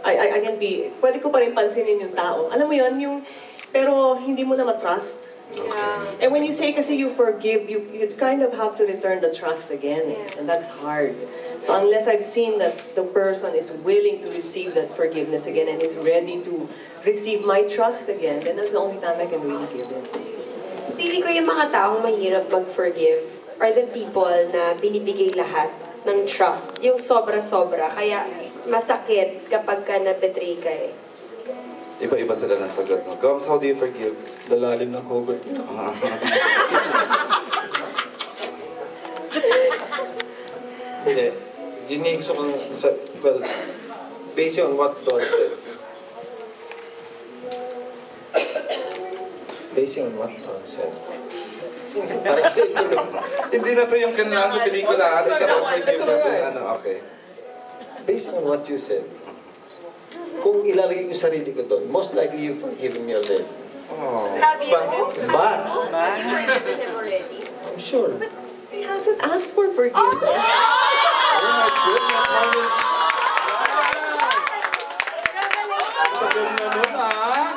I can be, pwede ko pa rin pansinin yung tao. Alam mo yun, pero hindi mo na matrust. Yeah. And when you say kasi you forgive, you kind of have to return the trust again. Yeah. And that's hard. So unless I've seen that the person is willing to receive that forgiveness again and is ready to receive my trust again, then that's the only time I can really give it. Pili ko yung mga taong mahirap mag-forgive are the people na binibigay lahat ng trust. Yung sobra-sobra. Kaya masakit kapag ka na-betray ka eh. Iba-iba sila ng sagot, no? Goms, how do you forgive? Dalalim ng hugot. Hindi. Yun yung gusto kong, well, based on what Don said. Based on what Don said. Hindi na to yung kanilang sa pelikula, ate, sa forgiveness and ano, okay. Based on what you said, kung ilalagay ko sarili ko doon, most likely you've forgiven me already. Oh. Have you? But, Have you forgiven him already? I'm sure. He hasn't asked for forgiveness. Oh my goodness, how many... Tagal na nun, ha?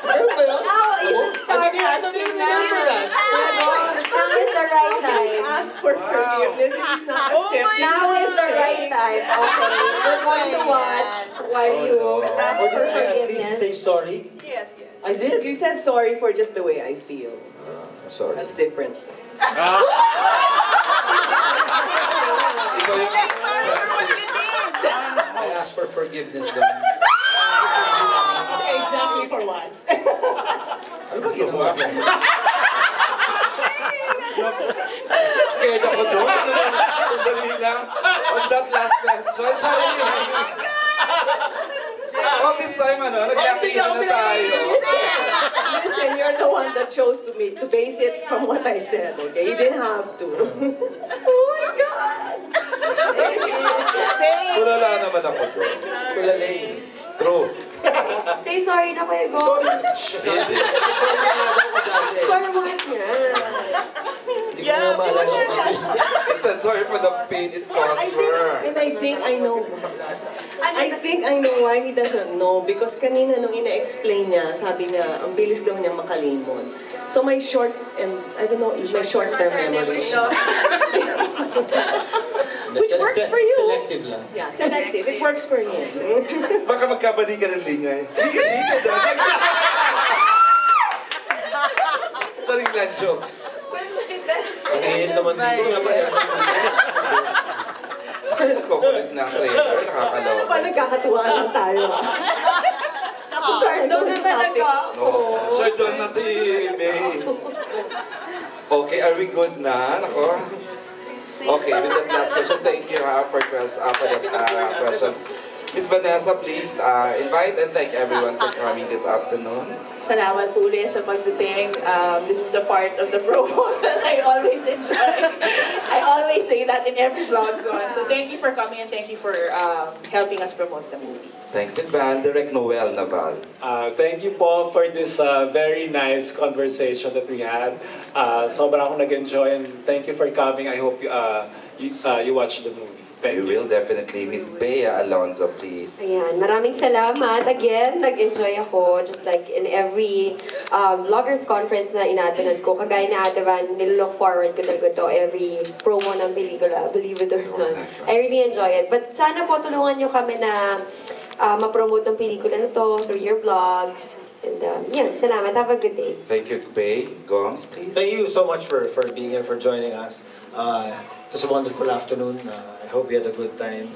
Meron ba yun? Now, you should start I don't even remember that. Now is the right He time. asked for forgiveness and he's not accepting. Now is the right time. Okay, we're going to watch while you ask Or for did I at least say forgiveness. sorry? Yes, yes. I did. You said sorry for just the way I feel. I'm sorry. That's different. Ikaw yung... I asked for forgiveness doon. Exactly for what? Ano ba ginawa ko? Scared ako doon. Sandali lang. On that last question, sorry. All this time, nag-acting na tayo. Listen, you're the one that chose to base it from what I said, okay? You didn't have to. Oh my God! Say, Tulala naman ako doon. Tulalay. True. Say sorry na kayo, go. Sorry. Sorry na ako dati. For what yan? Hindi ko na maalala. I said sorry for the pain it caused her. and I think I know why. I think I know why he doesn't know. Because kanina nung ina-explain niya, sabi niya, ang bilis daw niya makalimot. So my I don't know, my short-term memory. Which works for you. Selective lang. Yeah, selective. It works for him. Baka magkabali ka ng lingay. You cheated, Sorry lang, joke. Ang init naman dito. Kukulit na ang trailer, Ano nakakaloka. pa nagkakatuwaan lang tayo? Tapos Doon na talaga ako. Sure, doon na si May. Okay, are we good na? Nako. Okay, with that last question, thank you for that question. Miss Vanessa, please invite and thank everyone for coming this afternoon. Salamat po ulit sa pagdating. This is the part of the promo that I always enjoy. I always say that in every vlog ko. So thank you for coming and thank you for helping us promote the movie. Thanks, Miss Van. Direct Noel Naval. Thank you po for this very nice conversation that we had. Sobrang akong nag-enjoy and thank you for coming. I hope you watch the movie. Thank You you. will definitely. Miss Bea Alonzo, please. Ayan, maraming salamat. Again, nag-enjoy ako. Just like in every vloggers conference na inaattend ko. Kagaya na Ate Van, nilook forward ko talaga to every promo ng pelikula, believe it or not. I really enjoy it. But sana po tulungan nyo kami na ma-promote ng pelikula na to through your vlogs. And yun, salamat. Have a good day. Thank you, Bea. Gomes, please. Thank you so much for being here, for joining us. It was a wonderful afternoon. I hope you had a good time.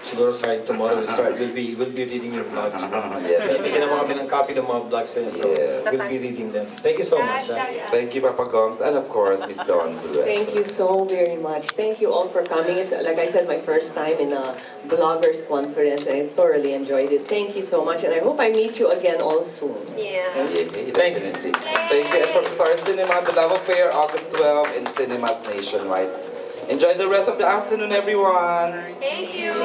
Siguro starting tomorrow, we'll be reading your vlogs. Yeah. Bigyan naman kami ng copy ng mga vlogs niyo, so we'll be reading them. Thank you so much. Thank you, Papa Gomes. And of course, Miss Dawn Zuel. Thank you so very much. Thank you all for coming. It's, like I said, my first time in a bloggers conference and I thoroughly enjoyed it. Thank you so much and I hope I meet you again all soon. Yeah. Yeah, Thanks. definitely. Thank you. And from Star Cinema, The Love Affair, August 12 in cinemas nationwide. Enjoy the rest of the afternoon, everyone. Thank you.